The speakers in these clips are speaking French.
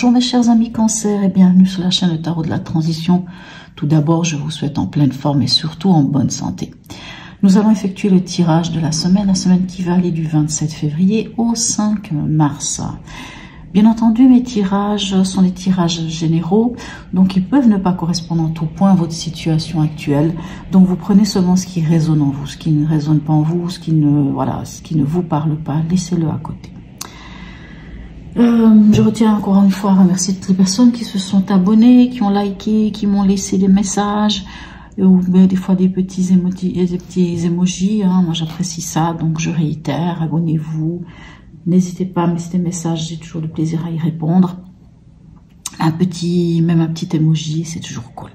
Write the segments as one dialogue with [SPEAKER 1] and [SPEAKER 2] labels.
[SPEAKER 1] Bonjour mes chers amis Cancer et bienvenue sur la chaîne Le Tarot de la Transition. Tout d'abord, je vous souhaite en pleine forme et surtout en bonne santé. Nous allons effectuer le tirage de la semaine qui va aller du 27 février au 5 mars. Bien entendu, mes tirages sont des tirages généraux, donc ils peuvent ne pas correspondre en tout point à votre situation actuelle. Donc vous prenez seulement ce qui résonne en vous, ce qui ne résonne pas en vous, ce qui ne vous parle pas, laissez-le à côté. Je retiens encore une fois à remercier toutes les personnes qui se sont abonnées, qui ont liké, qui m'ont laissé des messages, ou des fois des petits emojis. Moi j'apprécie ça, donc je réitère, abonnez-vous. N'hésitez pas à me laisser des messages, j'ai toujours du plaisir à y répondre. Même un petit emoji, c'est toujours cool.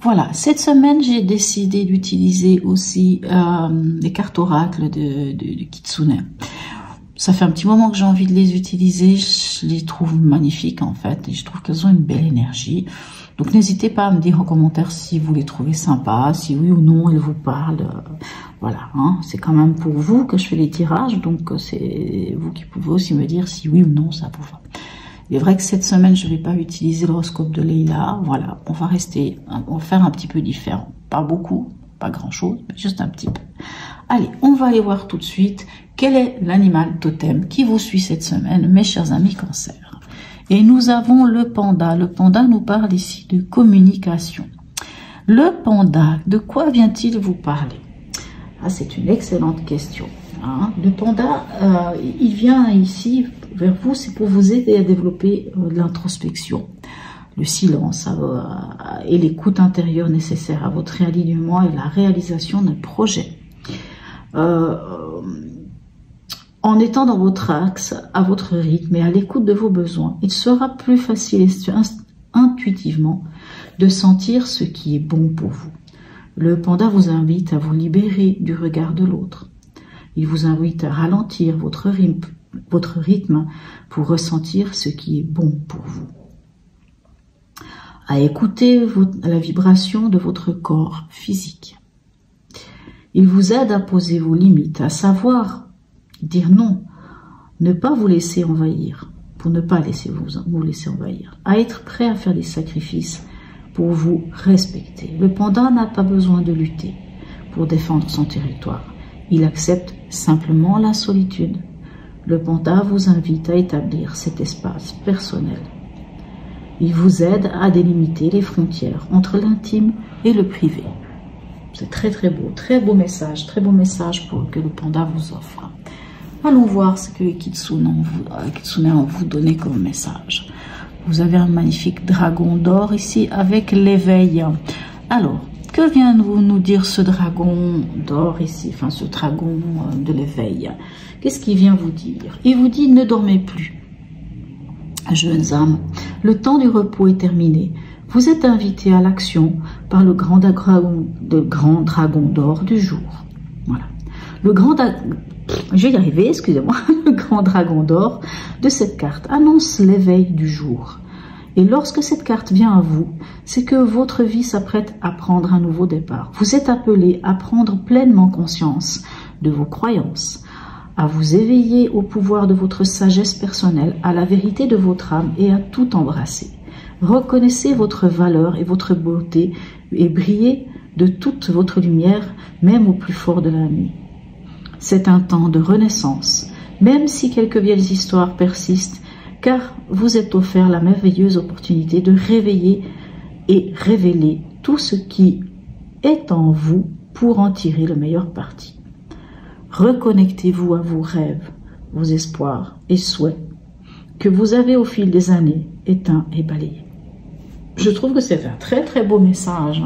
[SPEAKER 1] Voilà, cette semaine, j'ai décidé d'utiliser aussi les cartes oracles de Kitsune. Ça fait un petit moment que j'ai envie de les utiliser, je les trouve magnifiques en fait, et je trouve qu'elles ont une belle énergie. Donc n'hésitez pas à me dire en commentaire si vous les trouvez sympas, si oui ou non elles vous parlent. Voilà, c'est quand même pour vous que je fais les tirages, donc c'est vous qui pouvez aussi me dire si oui ou non ça vous va. Il est vrai que cette semaine, je ne vais pas utiliser l'horoscope de Leila. Voilà, on va faire un petit peu différent. Pas beaucoup, pas grand-chose, mais juste un petit peu. Allez, on va aller voir tout de suite quel est l'animal totem qui vous suit cette semaine, mes chers amis Cancer. Et nous avons le panda. Le panda nous parle ici de communication. Le panda, de quoi vient-il vous parler? C'est une excellente question. Le panda, il vient ici vers vous, c'est pour vous aider à développer l'introspection, le silence et l'écoute intérieure nécessaire à votre réalignement et la réalisation d'un projet. En étant dans votre axe, à votre rythme et à l'écoute de vos besoins, il sera plus facile intuitivement de sentir ce qui est bon pour vous. Le panda vous invite à vous libérer du regard de l'autre. Il vous invite à ralentir votre rythme pour ressentir ce qui est bon pour vous. À écouter la vibration de votre corps physique. Il vous aide à poser vos limites, à savoir dire non, ne pas vous laisser envahir, pour ne pas vous laisser envahir, à être prêt à faire des sacrifices pour vous respecter. Le panda n'a pas besoin de lutter pour défendre son territoire. Il accepte simplement la solitude. Le panda vous invite à établir cet espace personnel. Il vous aide à délimiter les frontières entre l'intime et le privé. C'est très beau message que le panda vous offre. Allons voir ce que les Kitsune ont vous donné comme message. Vous avez un magnifique dragon d'or ici avec l'éveil. Alors, que vient nous dire ce dragon d'or ici, enfin ce dragon de l'éveil? Qu'est-ce qu'il vient vous dire? Il vous dit ne dormez plus. Jeunes âmes, le temps du repos est terminé. Vous êtes invités à l'action par le grand dragon d'or du jour. Voilà. Je vais y arriver, excusez-moi. Le grand dragon d'or de cette carte annonce l'éveil du jour. Et lorsque cette carte vient à vous, c'est que votre vie s'apprête à prendre un nouveau départ. Vous êtes appelé à prendre pleinement conscience de vos croyances, à vous éveiller au pouvoir de votre sagesse personnelle, à la vérité de votre âme et à tout embrasser. Reconnaissez votre valeur et votre beauté et brillez de toute votre lumière, même au plus fort de la nuit. C'est un temps de renaissance, même si quelques vieilles histoires persistent, car vous êtes offert la merveilleuse opportunité de réveiller et révéler tout ce qui est en vous pour en tirer le meilleur parti. Reconnectez-vous à vos rêves, vos espoirs et souhaits que vous avez au fil des années éteints et balayés. Je trouve que c'est un très beau message.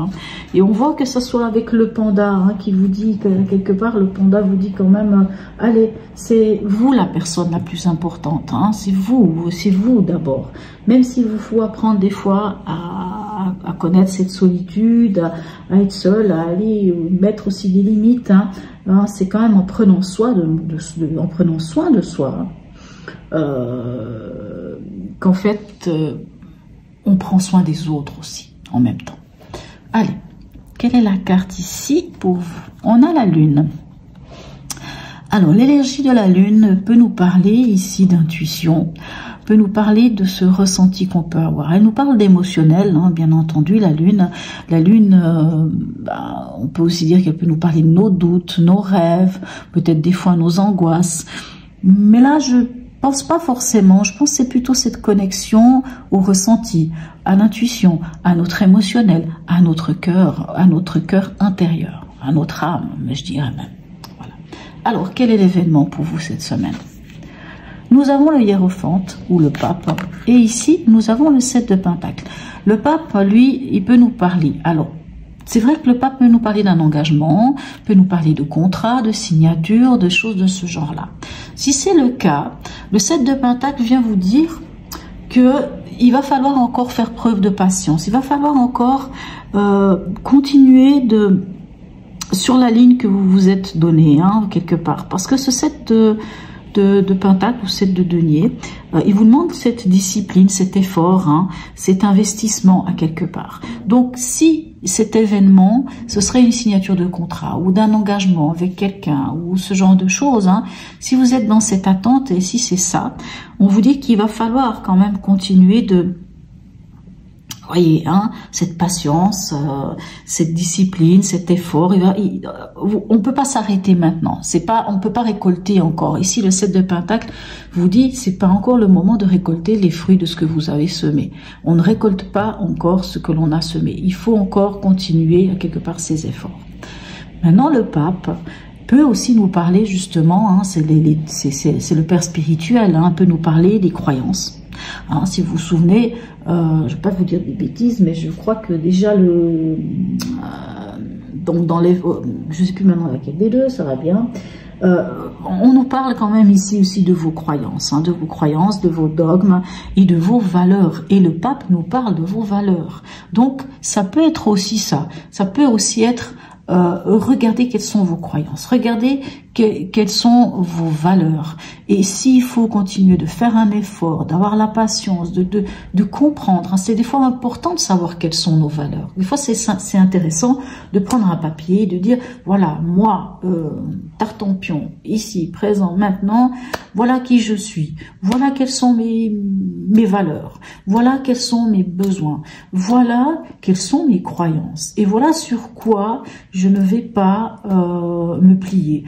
[SPEAKER 1] Et on voit que ce soit avec le panda qui vous dit que quelque part le panda vous dit quand même allez, c'est vous la personne la plus importante. C'est vous d'abord. Même s'il vous faut apprendre des fois à connaître cette solitude, à être seul, à aller mettre aussi des limites. C'est quand même en prenant soin de soi qu'en fait on prend soin des autres aussi, en même temps. Allez, quelle est la carte ici pour vous? On a la lune. Alors, l'énergie de la lune peut nous parler ici d'intuition, peut nous parler de ce ressenti qu'on peut avoir. Elle nous parle d'émotionnel, hein, bien entendu, la lune. La lune, on peut aussi dire qu'elle peut nous parler de nos doutes, nos rêves, peut-être des fois nos angoisses. Mais là, je pense pas forcément. Je pense que c'est plutôt cette connexion au ressenti, à l'intuition, à notre émotionnel, à notre cœur intérieur, à notre âme, mais je dirais même. Voilà. Alors, quel est l'événement pour vous cette semaine? Nous avons le hiérophante ou le pape, et ici nous avons le 7 de Pentacle. Le pape, lui, il peut nous parler. Alors, c'est vrai que le pape peut nous parler d'un engagement, peut nous parler de contrat, de signature, de choses de ce genre-là. Si c'est le cas, le 7 de Pentacle vient vous dire que il va falloir encore faire preuve de patience. Il va falloir encore continuer sur la ligne que vous vous êtes donnée, hein, quelque part. Parce que ce 7 de Pentacle ou 7 de denier, il vous demande cette discipline, cet effort, hein, cet investissement à quelque part. Donc si cet événement, ce serait une signature de contrat ou d'un engagement avec quelqu'un ou ce genre de choses, hein, si vous êtes dans cette attente et si c'est ça, on vous dit qu'il va falloir quand même continuer de... Voyez, hein, cette patience, cette discipline, cet effort, on peut pas s'arrêter maintenant. On peut pas récolter encore. Ici, le 7 de Pentacle vous dit, c'est pas encore le moment de récolter les fruits de ce que vous avez semé. On ne récolte pas encore ce que l'on a semé. Il faut encore continuer à quelque part ces efforts. Maintenant, le pape peut aussi nous parler justement, hein, c'est le père spirituel, hein, peut nous parler des croyances. Hein, si vous vous souvenez, je ne vais pas vous dire des bêtises, mais je crois que déjà dans les, je ne sais plus maintenant laquelle des deux, ça va bien. On nous parle quand même ici aussi de vos croyances, hein, de vos dogmes et de vos valeurs. Et le pape nous parle de vos valeurs. Donc ça peut être aussi ça. Ça peut aussi être regardez quelles sont vos croyances, regardez quelles sont vos valeurs. Et s'il faut continuer de faire un effort, d'avoir la patience, de comprendre, hein, c'est des fois important de savoir quelles sont nos valeurs. Des fois, c'est intéressant de prendre un papier et de dire, voilà, moi, Tartampion, ici, présent, maintenant, voilà qui je suis, voilà quelles sont mes valeurs, voilà quels sont mes besoins, voilà quelles sont mes croyances, et voilà sur quoi je ne vais pas me plier.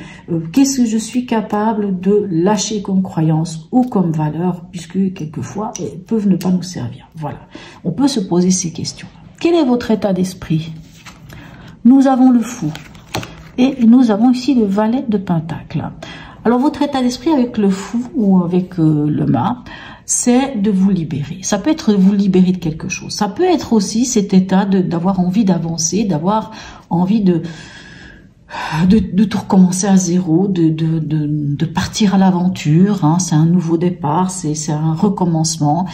[SPEAKER 1] Qu'est-ce que je suis capable de lâcher comme croyance ou comme valeur, puisque quelquefois, elles peuvent ne pas nous servir. Voilà, on peut se poser ces questions. Quel est votre état d'esprit? Nous avons le fou et nous avons ici le valet de Pentacle. Alors, votre état d'esprit avec le fou ou avec le mât, c'est de vous libérer. Ça peut être vous libérer de quelque chose. Ça peut être aussi cet état d'avoir envie d'avancer, d'avoir envie de tout recommencer à zéro, de partir à l'aventure. Hein. C'est un nouveau départ, c'est un recommencement.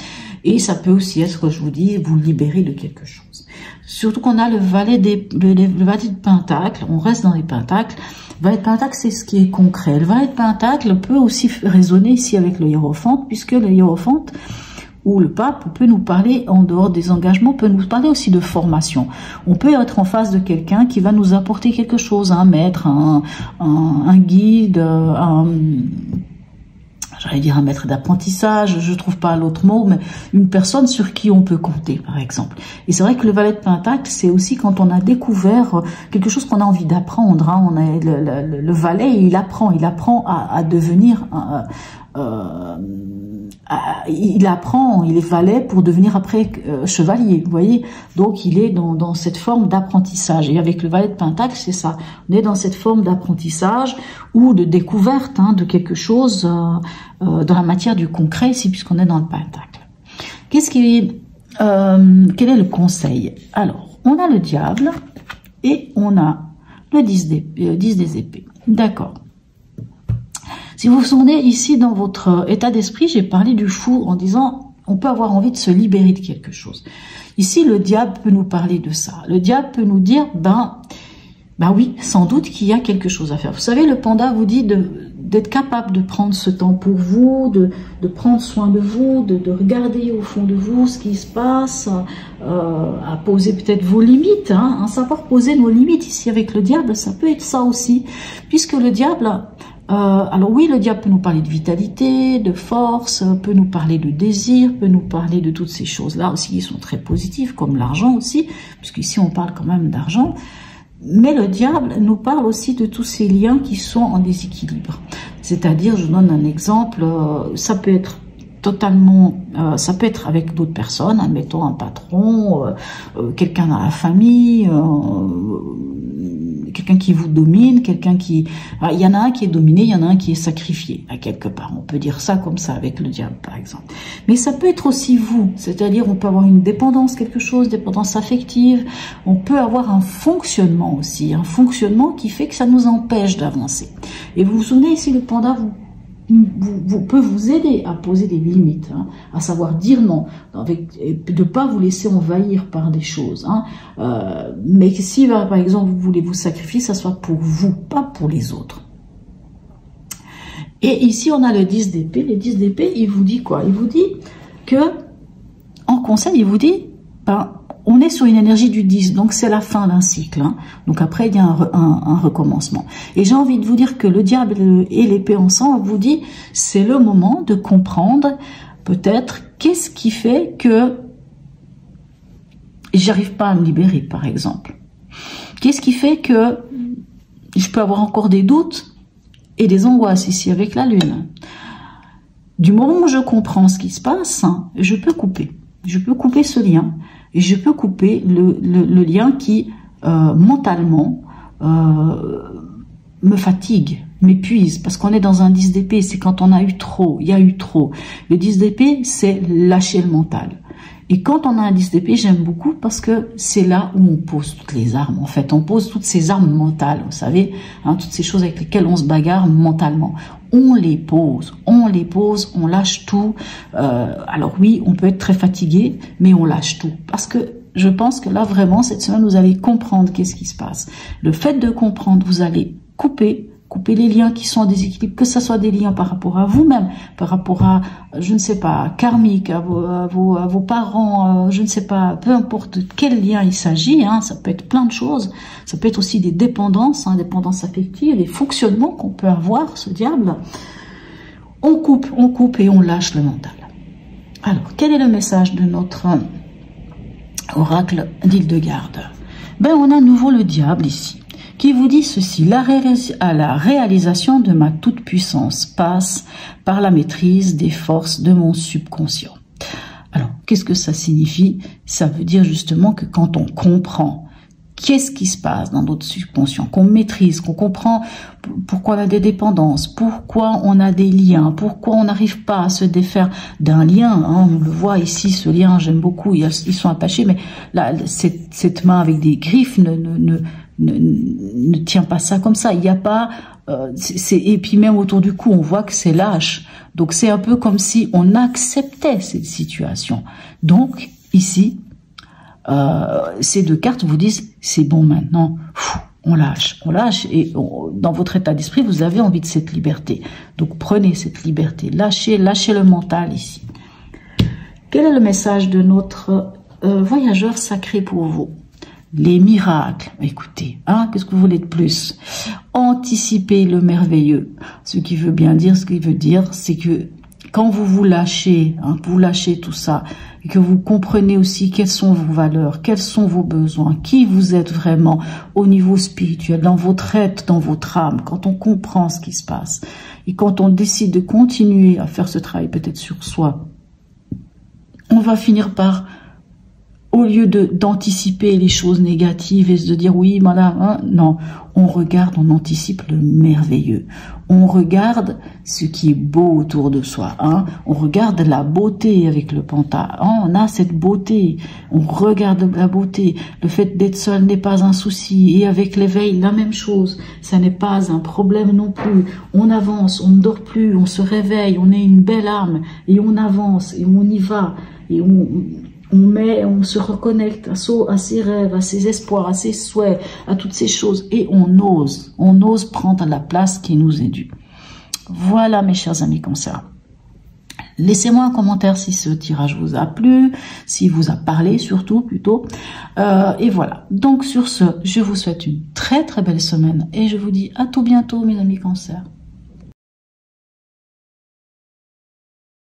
[SPEAKER 1] Et ça peut aussi être, je vous dis, vous libérer de quelque chose. Surtout qu'on a le valet de Pentacle, on reste dans les Pentacles. Le valet de Pentacle, c'est ce qui est concret. Le valet de Pentacle peut aussi résonner ici avec le hiérophante, puisque le hiérophante ou le pape peut nous parler, en dehors des engagements, peut nous parler aussi de formation. On peut être en face de quelqu'un qui va nous apporter quelque chose, un maître, un guide, j'allais dire un maître d'apprentissage, je trouve pas l'autre mot, mais une personne sur qui on peut compter, par exemple. Et c'est vrai que le valet de Pentacle, c'est aussi quand on a découvert quelque chose qu'on a envie d'apprendre. Hein. On a le valet, il apprend à devenir il est valet pour devenir après chevalier, vous voyez. Donc il est dans cette forme d'apprentissage. Et avec le valet de Pentacle, c'est ça. On est dans cette forme d'apprentissage ou de découverte, hein, de quelque chose dans la matière du concret ici, puisqu'on est dans le Pentacle. Quel est le conseil? Alors, on a le diable et on a le 10 des épées. D'accord. Si vous vous souvenez, ici, dans votre état d'esprit, j'ai parlé du fou en disant on peut avoir envie de se libérer de quelque chose. Ici, le diable peut nous parler de ça. Le diable peut nous dire, ben oui, sans doute qu'il y a quelque chose à faire. Vous savez, le panda vous dit d'être capable de prendre ce temps pour vous, de prendre soin de vous, de regarder au fond de vous ce qui se passe, à poser peut-être vos limites, hein, à savoir poser nos limites. Ici, avec le diable, ça peut être ça aussi, puisque le diable Alors oui, le diable peut nous parler de vitalité, de force, peut nous parler de désir, peut nous parler de toutes ces choses-là aussi qui sont très positives, comme l'argent aussi, puisqu'ici on parle quand même d'argent. Mais le diable nous parle aussi de tous ces liens qui sont en déséquilibre. C'est-à-dire, je donne un exemple, ça peut être totalement, ça peut être avec d'autres personnes, admettons un patron, quelqu'un dans la famille, quelqu'un qui vous domine, quelqu'un qui... il y en a un qui est dominé, il y en a un qui est sacrifié, à quelque part. On peut dire ça comme ça avec le diable, par exemple. Mais ça peut être aussi vous, c'est-à-dire on peut avoir une dépendance, quelque chose, dépendance affective, on peut avoir un fonctionnement aussi, un fonctionnement qui fait que ça nous empêche d'avancer. Et vous vous souvenez ici, le panda peut vous aider à poser des limites, hein, à savoir dire non, de ne pas vous laisser envahir par des choses. Hein, mais si, par exemple, vous voulez vous sacrifier, ça soit pour vous, pas pour les autres. Et ici, on a le 10 d'épée. Le 10 d'épée, il vous dit quoi? Il vous dit que, en conseil, il vous dit, on est sur une énergie du 10, donc c'est la fin d'un cycle. Hein. Donc après, il y a un recommencement. Et j'ai envie de vous dire que le diable et l'épée ensemble vous dit, c'est le moment de comprendre peut-être qu'est-ce qui fait que j'arrive pas à me libérer, par exemple. Qu'est-ce qui fait que je peux avoir encore des doutes et des angoisses ici avec la lune. Du moment où je comprends ce qui se passe, je peux couper. Je peux couper ce lien. Et je peux couper le lien qui, mentalement, me fatigue, m'épuise. Parce qu'on est dans un 10 d'épée, c'est quand on a eu trop, il y a eu trop. Le 10 d'épée, c'est lâcher le mental. Et quand on a un 10 d'épée, j'aime beaucoup parce que c'est là où on pose toutes les armes. En fait, on pose toutes ces armes mentales, vous savez, hein, toutes ces choses avec lesquelles on se bagarre mentalement. On les pose, on lâche tout. Alors oui, on peut être très fatigué, mais on lâche tout. Parce que je pense que là, vraiment, cette semaine, vous allez comprendre qu'est-ce qui se passe. Le fait de comprendre, vous allez couper les liens qui sont en déséquilibre, que ce soit des liens par rapport à vous-même, par rapport à, je ne sais pas, karmique, à vos parents, je ne sais pas, peu importe quel lien il s'agit, hein, ça peut être plein de choses, ça peut être aussi des dépendances, hein, dépendances affectives, des fonctionnements qu'on peut avoir, ce diable. On coupe et on lâche le mental. Alors, quel est le message de notre oracle d'Hildegarde? On a à nouveau le diable ici, qui vous dit ceci: la réalisation de ma toute-puissance passe par la maîtrise des forces de mon subconscient. Alors, qu'est-ce que ça signifie? Ça veut dire justement que quand on comprend qu'est-ce qui se passe dans notre subconscient, qu'on maîtrise, qu'on comprend pourquoi on a des dépendances, pourquoi on a des liens, pourquoi on n'arrive pas à se défaire d'un lien, hein, on le voit ici, ce lien, j'aime beaucoup, ils sont attachés, mais là, cette main avec des griffes ne tient pas ça comme ça, il n'y a pas, et puis même autour du cou, on voit que c'est lâche, donc c'est un peu comme si on acceptait cette situation. Donc, ici, ces deux cartes vous disent, c'est bon maintenant, on lâche, et dans votre état d'esprit, vous avez envie de cette liberté. Donc prenez cette liberté, lâchez le mental ici. Quel est le message de notre voyageur sacré pour vous? Les miracles, écoutez, hein, qu'est-ce que vous voulez de plus? Anticipez le merveilleux. Ce qui veut dire, c'est que quand vous lâchez, hein, vous lâchez tout ça, et que vous comprenez aussi quelles sont vos valeurs, quels sont vos besoins, qui vous êtes vraiment au niveau spirituel, dans votre être, dans votre âme, quand on comprend ce qui se passe, et quand on décide de continuer à faire ce travail peut-être sur soi, on va finir par, au lieu d'anticiper les choses négatives et de dire oui, voilà, hein, non, on regarde, on anticipe le merveilleux. On regarde ce qui est beau autour de soi. Hein. On regarde la beauté avec le penta. Hein. On a cette beauté. On regarde la beauté. Le fait d'être seul n'est pas un souci. Et avec l'éveil, la même chose. Ça n'est pas un problème non plus. On avance, on ne dort plus, on se réveille, on est une belle âme et on avance et on y va et on se reconnecte à ses rêves, à ses espoirs, à ses souhaits, à toutes ces choses. Et on ose prendre la place qui nous est due. Voilà mes chers amis Cancer. Laissez-moi un commentaire si ce tirage vous a plu, s'il vous a parlé surtout plutôt. Et voilà. Donc sur ce, je vous souhaite une très très belle semaine et je vous dis à tout bientôt mes amis Cancer.